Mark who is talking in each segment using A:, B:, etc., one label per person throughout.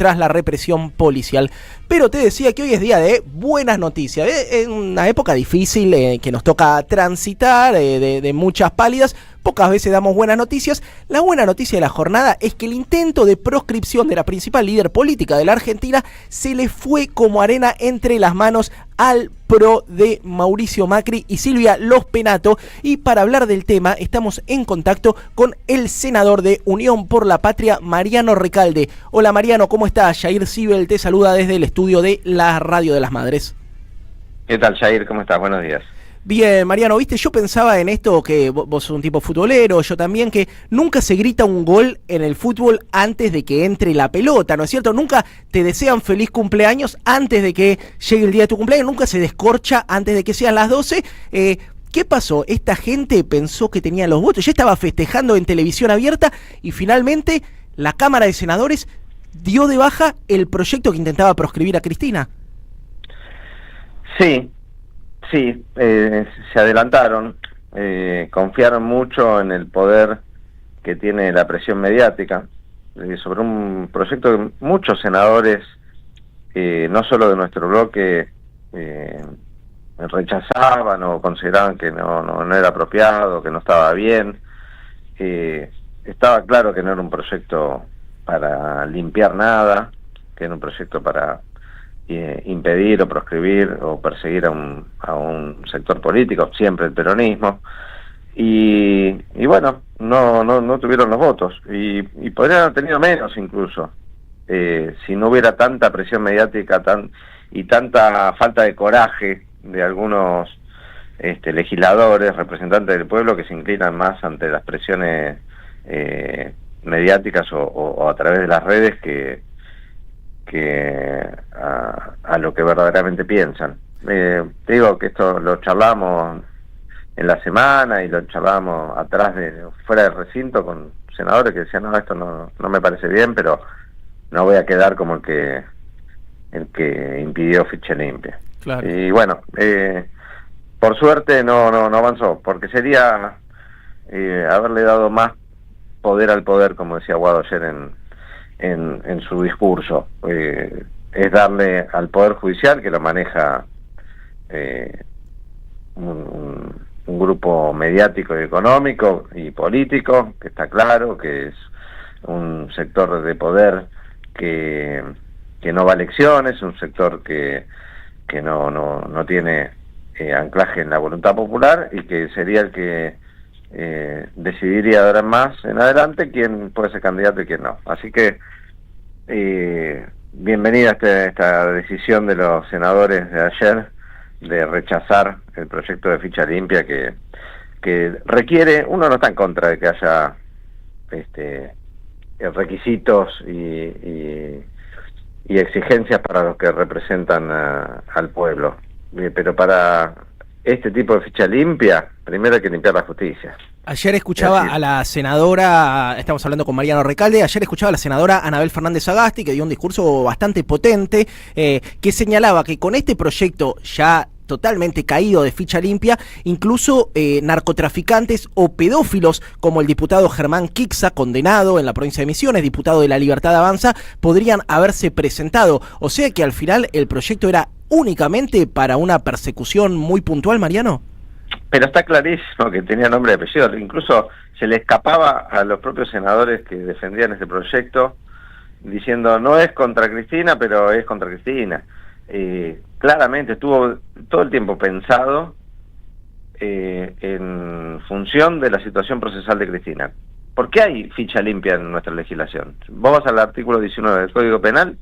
A: tras la represión policial. Pero te decía que hoy es día de buenas noticias, es una época difícil que nos toca transitar, de muchas pálidas. Pocas veces damos buenas noticias. La buena noticia de la jornada es que el intento de proscripción de la principal líder política de la Argentina se le fue como arena entre las manos al PRO de Mauricio Macri y Silvia Los Penato. Y para hablar del tema estamos en contacto con el senador de Unión por la Patria, Mariano Recalde. Hola Mariano, ¿cómo estás? Jair Sibel te saluda desde el estudio de la Radio de las Madres.
B: ¿Qué tal, Jair? ¿Cómo estás? Buenos días.
A: Bien, Mariano, viste, yo pensaba en esto, que vos sos un tipo futbolero, yo también, que nunca se grita un gol en el fútbol antes de que entre la pelota, ¿no es cierto? Nunca te desean feliz cumpleaños antes de que llegue el día de tu cumpleaños, nunca se descorcha antes de que sean las 12. ¿Qué pasó? Esta gente pensó que tenía los votos, ya estaba festejando en televisión abierta y finalmente la Cámara de Senadores dio de baja el proyecto que intentaba proscribir a Cristina.
B: Sí, se adelantaron, confiaron mucho en el poder que tiene la presión mediática sobre un proyecto que muchos senadores, no solo de nuestro bloque, rechazaban o consideraban que no era apropiado, que no estaba bien. Estaba claro que no era un proyecto para limpiar nada, que era un proyecto para impedir o proscribir o perseguir a un sector político, siempre el peronismo, y bueno, no tuvieron los votos, y podrían haber tenido menos incluso, si no hubiera tanta presión mediática y tanta falta de coraje de algunos legisladores, representantes del pueblo, que se inclinan más ante las presiones mediáticas o a través de las redes que a lo que verdaderamente piensan. Te digo que esto lo charlamos en la semana y lo charlamos fuera del recinto con senadores que decían, no, esto no me parece bien, pero no voy a quedar como el que impidió ficha limpia. Claro. Y bueno, por suerte no avanzó, porque sería haberle dado más poder al poder, como decía Guado ayer en su discurso. Es darle al Poder Judicial, que lo maneja un grupo mediático y económico y político, que está claro que es un sector de poder que no va a elecciones, un sector que no tiene anclaje en la voluntad popular, y que sería el que decidiría ahora más en adelante quién puede ser candidato y quién no. Así que bienvenida esta decisión de los senadores de ayer de rechazar el proyecto de ficha limpia que requiere. Uno no está en contra de que haya requisitos y exigencias para los que representan al pueblo, pero para este tipo de ficha limpia, primero hay que limpiar la justicia.
A: Ayer escuchaba a la senadora, estamos hablando con Mariano Recalde, ayer escuchaba a la senadora Anabel Fernández Sagasti, que dio un discurso bastante potente, que señalaba que con este proyecto ya totalmente caído de ficha limpia, incluso narcotraficantes o pedófilos como el diputado Germán Quixa, condenado en la provincia de Misiones, diputado de La Libertad Avanza, podrían haberse presentado. O sea que al final el proyecto era únicamente para una persecución muy puntual, Mariano.
B: Pero está clarísimo que tenía nombre y apellido. Incluso se le escapaba a los propios senadores que defendían este proyecto, diciendo no es contra Cristina, pero es contra Cristina. Claramente estuvo todo el tiempo pensado en función de la situación procesal de Cristina. ¿Por qué hay ficha limpia en nuestra legislación? Vos vas al artículo 19 del Código Penal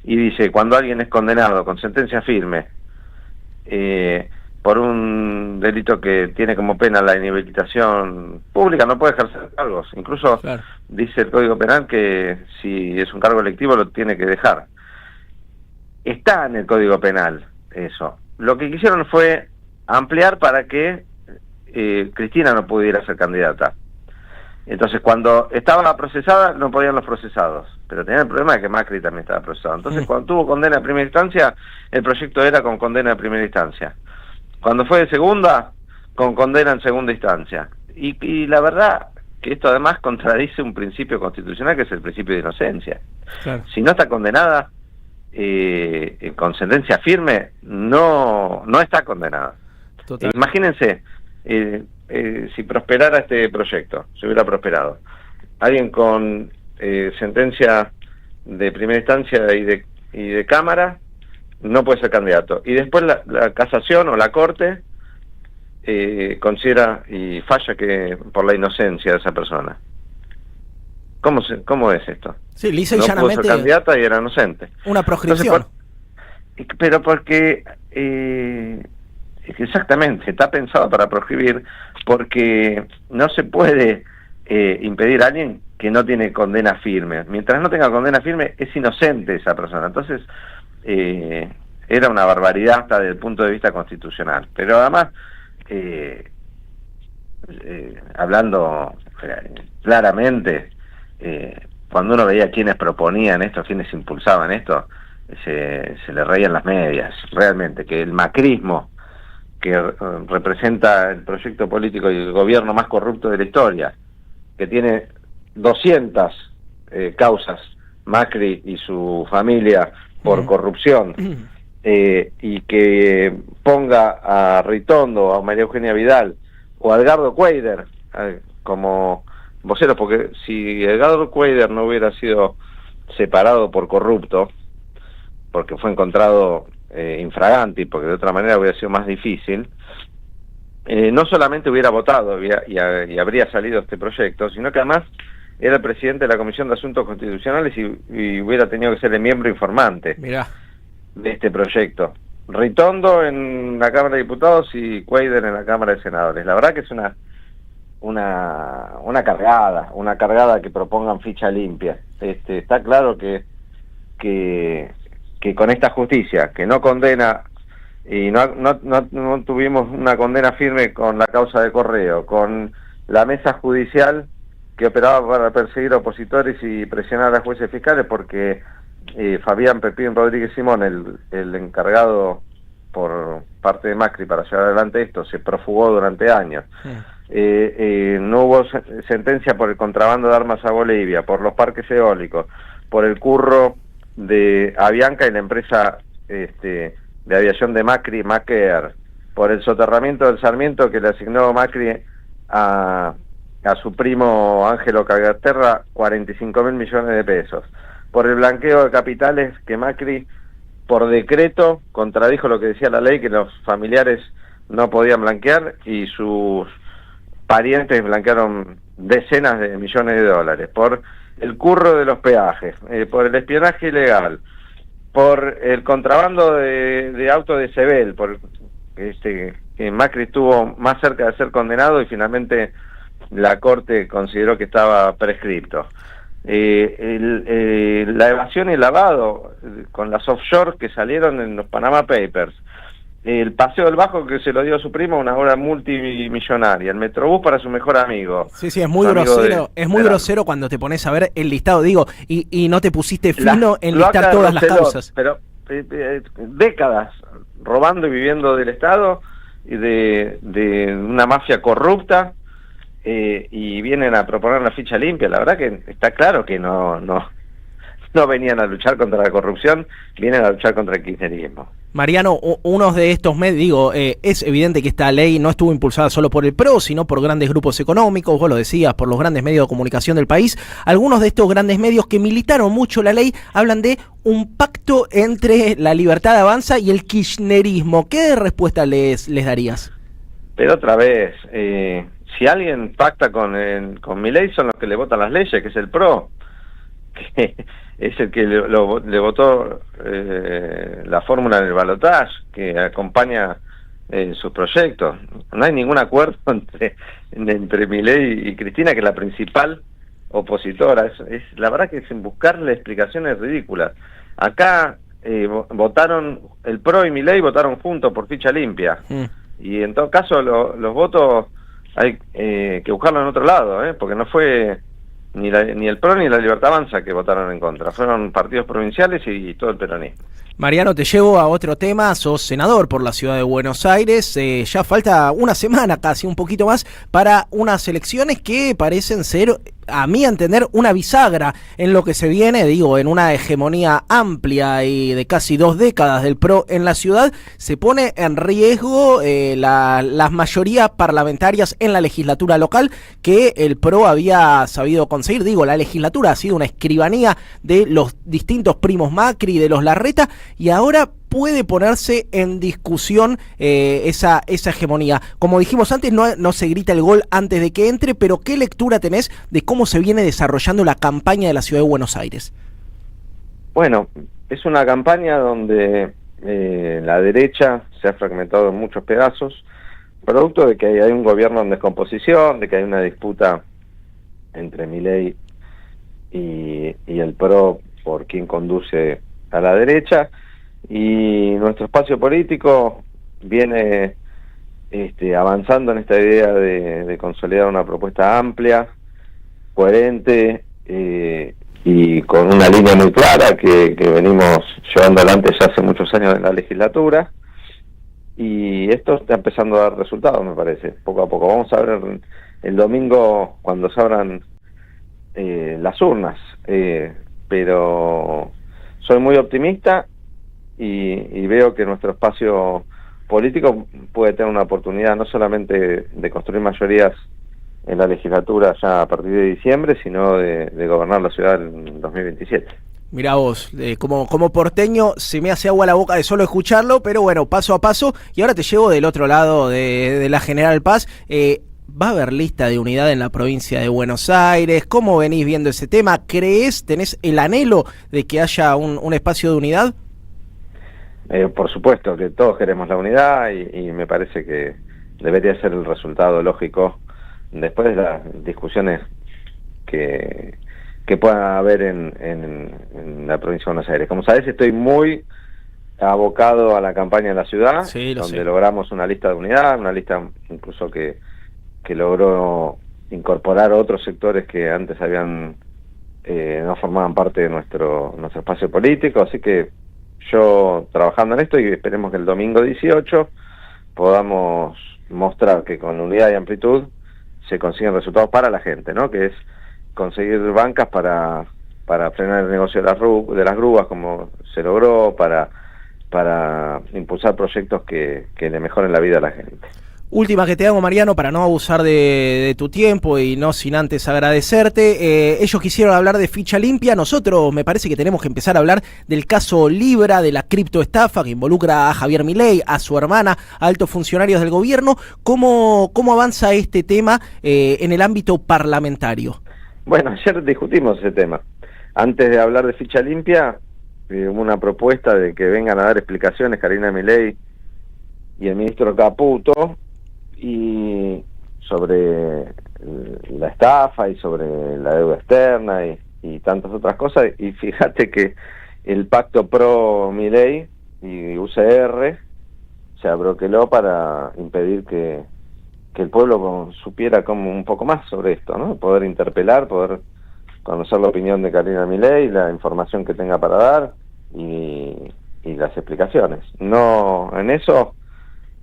B: y dice, cuando alguien es condenado con sentencia firme por un delito que tiene como pena la inhabilitación pública, no puede ejercer cargos. Incluso claro, dice el Código Penal que si es un cargo electivo lo tiene que dejar. Está en el Código Penal eso. Lo que quisieron fue ampliar para que Cristina no pudiera ser candidata. Entonces, cuando estaba procesada, no podían los procesados. Pero tenía el problema de que Macri también estaba procesado. Entonces, cuando tuvo condena de primera instancia, el proyecto era con condena de primera instancia. Cuando fue de segunda, con condena en segunda instancia. Y la verdad, que esto además contradice un principio constitucional, que es el principio de inocencia.
A: Claro.
B: Si no está condenada con sentencia firme, no está condenada.
A: Total.
B: Imagínense, si prosperara este proyecto, si hubiera prosperado, alguien con sentencia de primera instancia y de Cámara no puede ser candidato, y después la casación o la Corte considera y falla que por la inocencia de esa persona. ¿Cómo es esto?
A: Sí, lisa y
B: no
A: llanamente.
B: pudo ser candidata y era inocente.
A: Una proscripción.
B: Pero porque exactamente, está pensado para proscribir, porque no se puede impedir a alguien que no tiene condena firme. Mientras no tenga condena firme, es inocente esa persona. Entonces, era una barbaridad hasta desde el punto de vista constitucional. Pero además, hablando claramente, cuando uno veía quienes proponían esto, quienes impulsaban esto, se le reían las medias, realmente, que el macrismo, que representa el proyecto político y el gobierno más corrupto de la historia, que tiene 200 causas, Macri y su familia, por corrupción, y que ponga a Ritondo, a María Eugenia Vidal o a Edgardo Cuéllar como voceros, porque si Edgardo Cuéllar no hubiera sido separado por corrupto, porque fue encontrado infraganti, porque de otra manera hubiera sido más difícil, no solamente hubiera votado y habría salido este proyecto, sino que además era el presidente de la Comisión de Asuntos Constitucionales y hubiera tenido que ser el miembro informante.
A: Mirá.
B: De este proyecto. Ritondo en la Cámara de Diputados y Cuéllar en la Cámara de Senadores. La verdad que es una cargada que propongan ficha limpia. Está claro que con esta justicia, que no condena, y no tuvimos una condena firme con la causa de Correo, con la mesa judicial que operaba para perseguir opositores y presionar a jueces fiscales, porque Fabián Pepín Rodríguez Simón, el encargado por parte de Macri para llevar adelante esto, se profugó durante años. No hubo sentencia por el contrabando de armas a Bolivia, por los parques eólicos, por el curro de Avianca y la empresa de aviación de Macri, Macair, por el soterramiento del Sarmiento que le asignó Macri a su primo Ángelo Cagaterra 45.000 millones de pesos, por el blanqueo de capitales que Macri por decreto contradijo lo que decía la ley, que los familiares no podían blanquear y sus parientes blanquearon decenas de millones de dólares, por el curro de los peajes, por el espionaje ilegal, por el contrabando de autos de Sebel, por que Macri estuvo más cerca de ser condenado y finalmente la Corte consideró que estaba prescripto. La evasión y el lavado con las offshore que salieron en los Panama Papers, el paseo del Bajo que se lo dio a su primo, una obra multimillonaria, el Metrobús para su mejor amigo.
A: Sí, es muy grosero, grosero cuando te pones a ver el listado, digo, y no te pusiste fino en listar todas las causas.
B: Pero décadas robando y viviendo del Estado y de una mafia corrupta, y vienen a proponer la ficha limpia. La verdad que está claro que no venían a luchar contra la corrupción, vienen a luchar contra el kirchnerismo.
A: Mariano, unos de estos medios, es evidente que esta ley no estuvo impulsada solo por el PRO, sino por grandes grupos económicos, vos lo decías, por los grandes medios de comunicación del país. Algunos de estos grandes medios que militaron mucho la ley hablan de un pacto entre la Libertad Avanza y el kirchnerismo. ¿Qué respuesta les darías?
B: Pero otra vez, si alguien pacta con Milei son los que le votan las leyes, que es el PRO, que es el que le votó la fórmula en el balotaje, que acompaña sus proyectos. No hay ningún acuerdo entre Milei y Cristina, que es la principal opositora. La verdad que sin buscarle explicaciones ridículas. Acá votaron, el PRO y Milei votaron juntos por ficha limpia. Y en todo caso los votos hay que buscarlo en otro lado, porque no fue ni el PRO ni la Libertad Avanza que votaron en contra, fueron partidos provinciales y todo el peronismo.
A: Mariano, te llevo a otro tema. Sos senador por la ciudad de Buenos Aires. Ya falta una semana, casi un poquito más, para unas elecciones que parecen ser, a mi entender, una bisagra en lo que se viene, digo, en una hegemonía amplia y de casi 2 décadas del PRO en la ciudad. Se pone en riesgo las mayorías parlamentarias en la legislatura local que el PRO había sabido conseguir. Digo, la legislatura ha sido una escribanía de los distintos primos Macri, de los Larreta, y ahora puede ponerse en discusión esa hegemonía. Como dijimos antes, no se grita el gol antes de que entre, pero ¿qué lectura tenés de cómo se viene desarrollando la campaña de la ciudad de Buenos Aires?
B: Bueno, es una campaña donde la derecha se ha fragmentado en muchos pedazos, producto de que hay un gobierno en descomposición, de que hay una disputa entre Milei y el PRO por quién conduce a la derecha, y nuestro espacio político viene avanzando en esta idea de consolidar una propuesta amplia, coherente y con una línea muy clara que venimos llevando adelante ya hace muchos años en la legislatura, y esto está empezando a dar resultados, me parece, poco a poco. Vamos a ver el domingo cuando se abran las urnas, pero soy muy optimista y veo que nuestro espacio político puede tener una oportunidad no solamente de construir mayorías en la legislatura ya a partir de diciembre, sino de gobernar la ciudad en 2027.
A: Mirá vos, como porteño se me hace agua la boca de solo escucharlo, pero bueno, paso a paso. Y ahora te llevo del otro lado de la General Paz. ¿Va a haber lista de unidad en la provincia de Buenos Aires? ¿Cómo venís viendo ese tema? ¿Tenés el anhelo de que haya un espacio de unidad?
B: Por supuesto que todos queremos la unidad y me parece que debería ser el resultado lógico después de las discusiones que pueda haber en la provincia de Buenos Aires. Como sabés, estoy muy abocado a la campaña de la ciudad, sí, donde logramos una lista de unidad, una lista incluso que logró incorporar otros sectores que antes no formaban parte de nuestro espacio político, así que yo trabajando en esto, y esperemos que el domingo 18 podamos mostrar que con unidad y amplitud se consiguen resultados para la gente, ¿no? Que es conseguir bancas para frenar el negocio de las grúas, como se logró, para impulsar proyectos que le mejoren la vida a la gente.
A: Última que te hago, Mariano, para no abusar de tu tiempo y no sin antes agradecerte. Ellos quisieron hablar de ficha limpia. Nosotros me parece que tenemos que empezar a hablar del caso Libra, de la criptoestafa que involucra a Javier Milei, a su hermana, a altos funcionarios del gobierno. ¿Cómo avanza este tema en el ámbito parlamentario?
B: Bueno, ayer discutimos ese tema. Antes de hablar de ficha limpia, hubo una propuesta de que vengan a dar explicaciones Karina Milei y el ministro Caputo, y sobre la estafa y sobre la deuda externa y tantas otras cosas. Y fíjate que el pacto pro Milei y UCR se abroqueló para impedir que el pueblo supiera como un poco más sobre esto, ¿no? Poder interpelar, poder conocer la opinión de Karina Milei, la información que tenga para dar y las explicaciones. No, en eso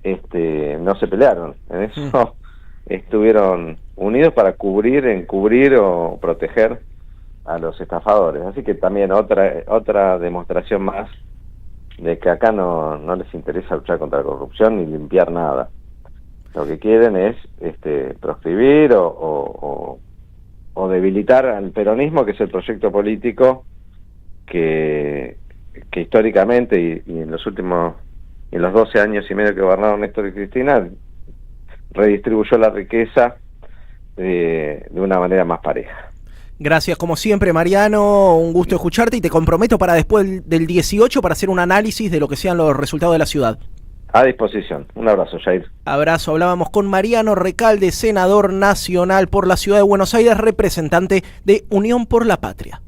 B: no se pelearon, en eso estuvieron unidos para encubrir o proteger a los estafadores. Así que también otra demostración más de que acá no les interesa luchar contra la corrupción ni limpiar nada. Lo que quieren es proscribir o debilitar al peronismo, que es el proyecto político que históricamente y en los 12 años y medio que gobernaron Néstor y Cristina, redistribuyó la riqueza de una manera más pareja.
A: Gracias como siempre, Mariano, un gusto escucharte, y te comprometo para después del 18 para hacer un análisis de lo que sean los resultados de la ciudad.
B: A disposición. Un abrazo, Jair.
A: Abrazo. Hablábamos con Mariano Recalde, senador nacional por la ciudad de Buenos Aires, representante de Unión por la Patria.